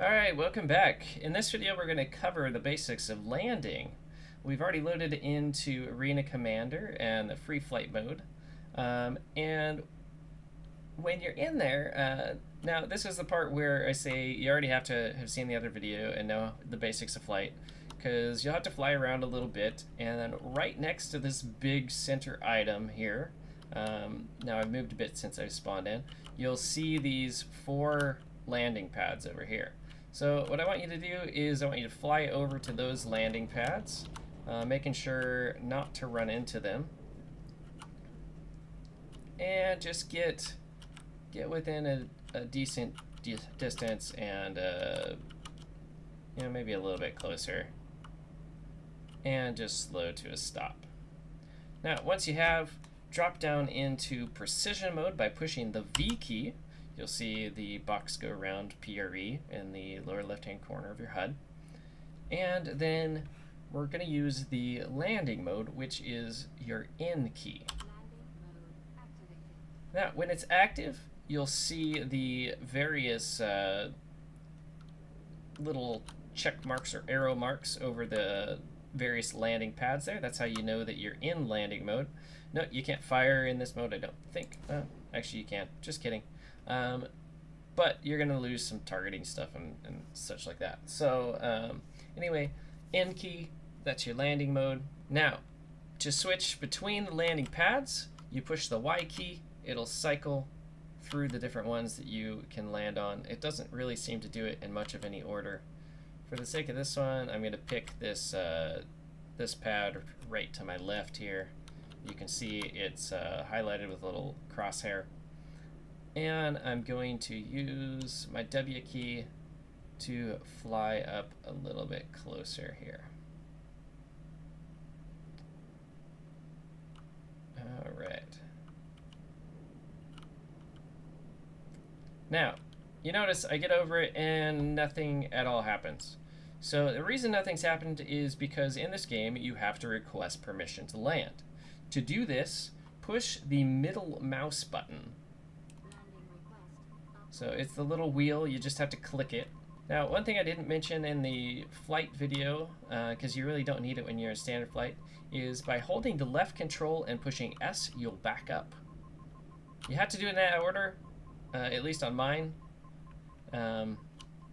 Alright, welcome back. In this video we're going to cover the basics of landing. We've already loaded into Arena Commander and the free flight mode. And when you're in there, now this is the part where I say you already have to have seen the other video and know the basics of flight, because you'll have to fly around a little bit, and then right next to this big center item here, now I've moved a bit since I spawned in, you'll see these 4 landing pads over here. So what I want you to do is I want you to fly over to those landing pads, making sure not to run into them, and just get within a decent distance, and maybe a little bit closer, and just slow to a stop. Now once you have, drop down into precision mode by pushing the V key. You'll see the box go around PRE in the lower left-hand corner of your HUD. And then we're going to use the landing mode, which is your N key. Now, when it's active, you'll see the various little check marks or arrow marks over the various landing pads there. That's how you know that you're in landing mode. No, you can't fire in this mode, I don't think. Actually, you can. Just kidding. But you're going to lose some targeting stuff and such like that. So anyway, N key, that's your landing mode. Now, to switch between the landing pads, you push the Y key. It'll cycle through the different ones that you can land on. It doesn't really seem to do it in much of any order. For the sake of this one, I'm going to pick this, this pad right to my left here. You can see it's highlighted with a little crosshair. And I'm going to use my W key to fly up a little bit closer here. All right. Now, you notice I get over it and nothing at all happens. So the reason nothing's happened is because in this game you have to request permission to land. To do this, push the middle mouse button. So it's the little wheel, you just have to click it. Now, one thing I didn't mention in the flight video, because you really don't need it when you're in standard flight, is by holding the left control and pushing S, you'll back up. You have to do it in that order, at least on mine, and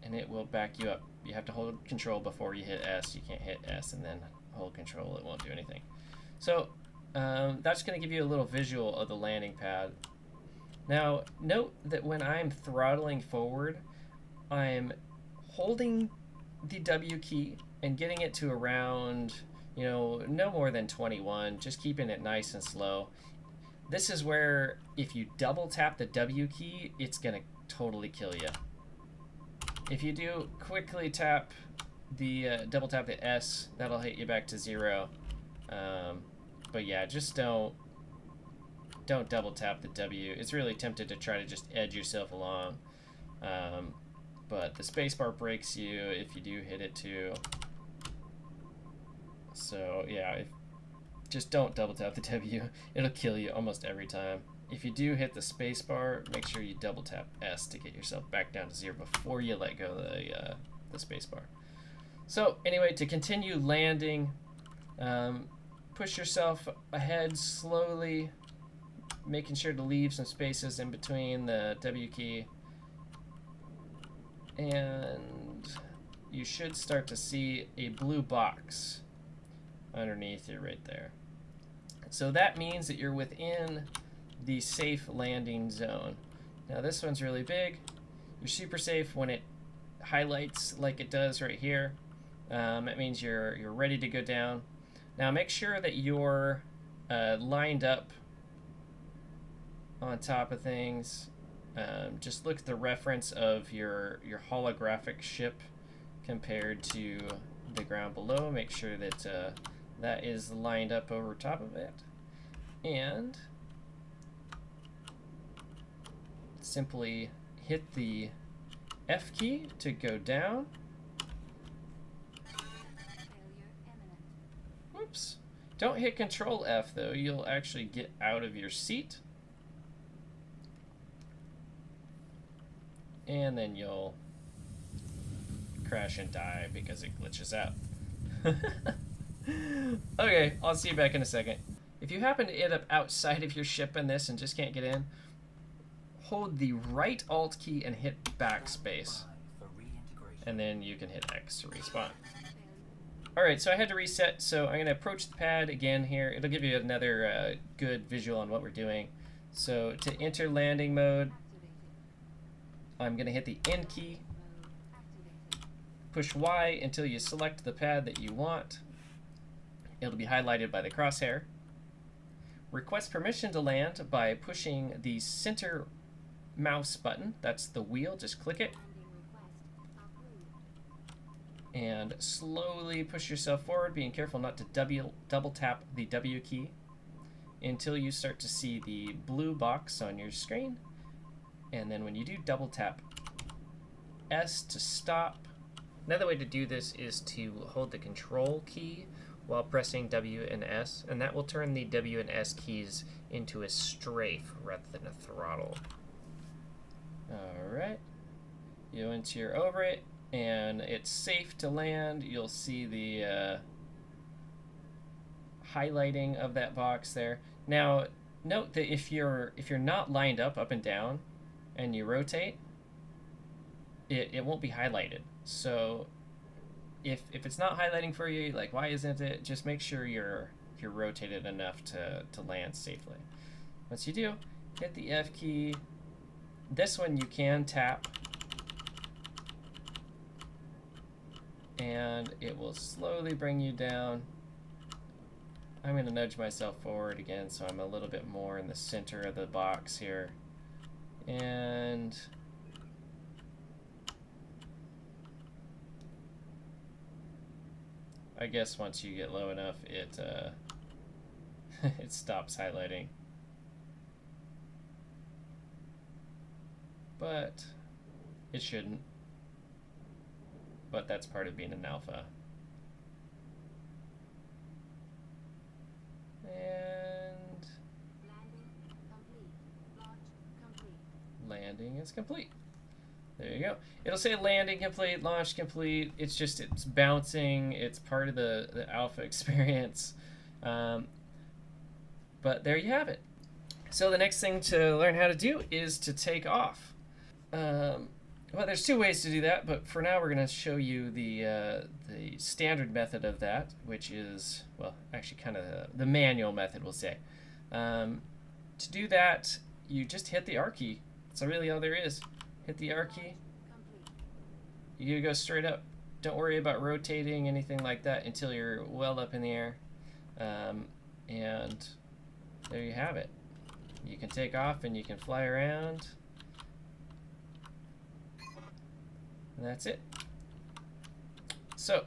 it will back you up. You have to hold control before you hit S. You can't hit S and then hold control, it won't do anything. So that's going to give you a little visual of the landing pad. Now, note that when I'm throttling forward, I'm holding the W key and getting it to around, no more than 21, just keeping it nice and slow. This is where if you double tap the W key, it's going to totally kill you. If you do quickly tap the, double tap the S, that'll hit you back to 0. But yeah, just don't double tap the W. It's really tempted to try to just edge yourself along. But the spacebar breaks you if you do hit it too. So yeah, just don't double tap the W. It'll kill you almost every time. If you do hit the spacebar, make sure you double tap S to get yourself back down to 0 before you let go of the spacebar. So anyway, to continue landing, push yourself ahead slowly, making sure to leave some spaces in between the W key, and you should start to see a blue box underneath you right there. So that means that you're within the safe landing zone. Now this one's really big. You're super safe when it highlights like it does right here. That means you're ready to go down. Now make sure that you're lined up on top of things. Just look at the reference of your holographic ship compared to the ground below. Make sure that that is lined up over top of it, and simply hit the F key to go down. Whoops. Don't hit Control F though, you'll actually get out of your seat. And then you'll crash and die because it glitches out. Okay, I'll see you back in a second. If you happen to end up outside of your ship in this and just can't get in, hold the right Alt key and hit backspace. And then you can hit X to respawn. Alright, so I had to reset, so I'm going to approach the pad again here. It'll give you another good visual on what we're doing. So to enter landing mode, I'm going to hit the N key. Push Y until you select the pad that you want. It'll be highlighted by the crosshair. Request permission to land by pushing the center mouse button. That's the wheel, just click it. And slowly push yourself forward, being careful not to double tap the W key until you start to see the blue box on your screen. And then when you do, double tap S to stop. Another way to do this is to hold the control key while pressing W and S, and that will turn the W and S keys into a strafe rather than a throttle. Alright, once you're over it and it's safe to land, you'll see the highlighting of that box there. Now, note that if you're not lined up and down and you rotate, it won't be highlighted. So if it's not highlighting for you, like why isn't it? Just make sure you're rotated enough to land safely. Once you do, hit the F key. This one you can tap, and it will slowly bring you down. I'm going to nudge myself forward again so I'm a little bit more in the center of the box here. And I guess once you get low enough, it it stops highlighting. But it shouldn't. But that's part of being an alpha. And landing is complete. There you go. It'll say landing complete, launch complete. It's just, it's bouncing. It's part of the alpha experience. But there you have it. So the next thing to learn how to do is to take off. Well, there's two ways to do that, but for now we're going to show you the standard method of that, which is, well, actually kind of the manual method, we'll say. To do that, you just hit the R key. That's really all there is. Hit the R key. You go straight up. Don't worry about rotating, anything like that, until you're well up in the air. And there you have it. You can take off and you can fly around. And that's it. So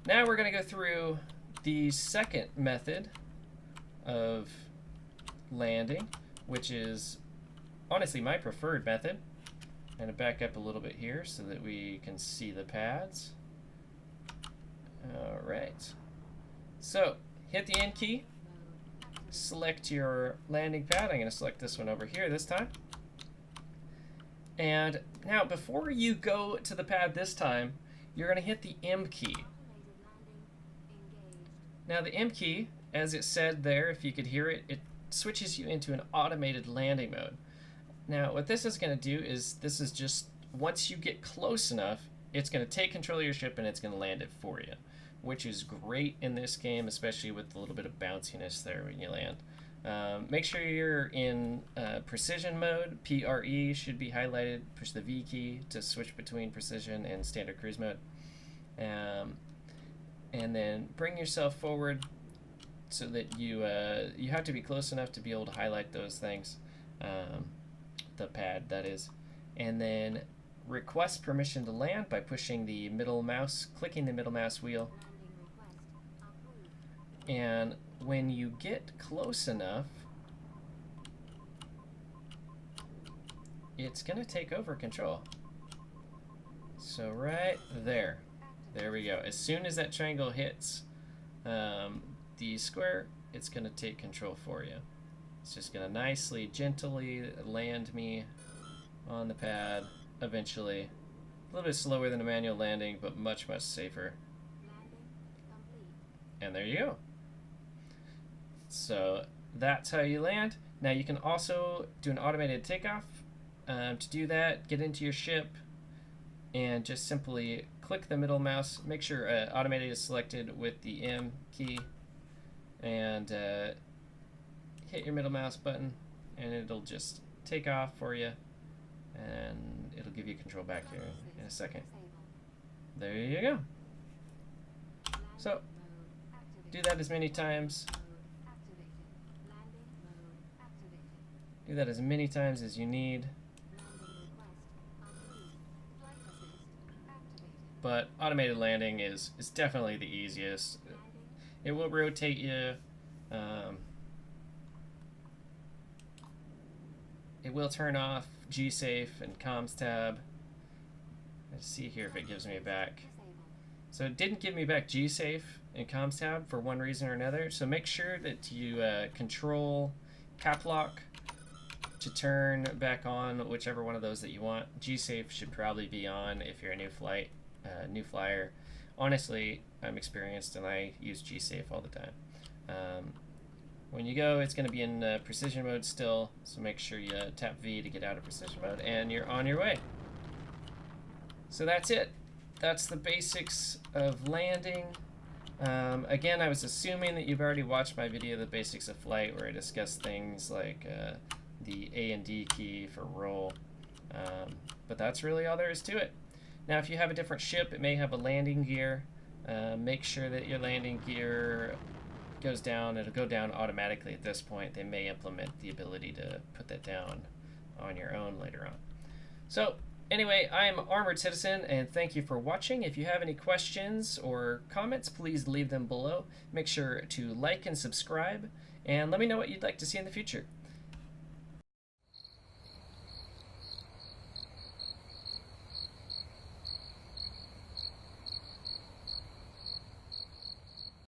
now we're going to go through the second method of landing, which is honestly my preferred method. I'm going to back up a little bit here so that we can see the pads. All right. So hit the N key, select your landing pad. I'm going to select this one over here this time. And now, before you go to the pad this time, you're going to hit the M key. Now, the M key, as it said there, if you could hear it, it switches you into an automated landing mode. Now, what this is going to do is, this is just, once you get close enough, it's going to take control of your ship and it's going to land it for you, which is great in this game, especially with a little bit of bounciness there when you land. Make sure you're in precision mode. PRE should be highlighted. Push the V key to switch between precision and standard cruise mode. And then bring yourself forward so that you have to be close enough to be able to highlight those things. The pad, that is. And then request permission to land by pushing the middle mouse, clicking the middle mouse wheel. And when you get close enough, it's going to take over control. So right there. There we go. As soon as that triangle hits the square, it's going to take control for you. It's just going to nicely, gently land me on the pad eventually. A little bit slower than a manual landing, but much, much safer. And there you go. So that's how you land. Now you can also do an automated takeoff. To do that, get into your ship and just simply click the middle mouse. Make sure automated is selected with the M key, and hit your middle mouse button, and it'll just take off for you, and it'll give you control back here in a second. There you go. So do that as many times. Do that as many times as you need. But automated landing is definitely the easiest. It will rotate you. It will turn off G-Safe and Comms tab. Let's see here if it gives me back. So it didn't give me back G-Safe and Comms tab for one reason or another. So make sure that you control cap lock to turn back on whichever one of those that you want. G-Safe should probably be on if you're a new flyer. Honestly, I'm experienced and I use G-Safe all the time. When you go, it's going to be in precision mode still, so make sure you tap V to get out of precision mode, and you're on your way. So that's it. That's the basics of landing. Again, I was assuming that you've already watched my video, The Basics of Flight, where I discuss things like the A and D key for roll. But that's really all there is to it. Now, if you have a different ship, it may have a landing gear. Make sure that your landing gear goes down. It'll go down automatically at this point. They may implement the ability to put that down on your own later on. So anyway, I'm Armored Citizen, and thank you for watching. If you have any questions or comments, please leave them below. Make sure to like and subscribe, and let me know what you'd like to see in the future.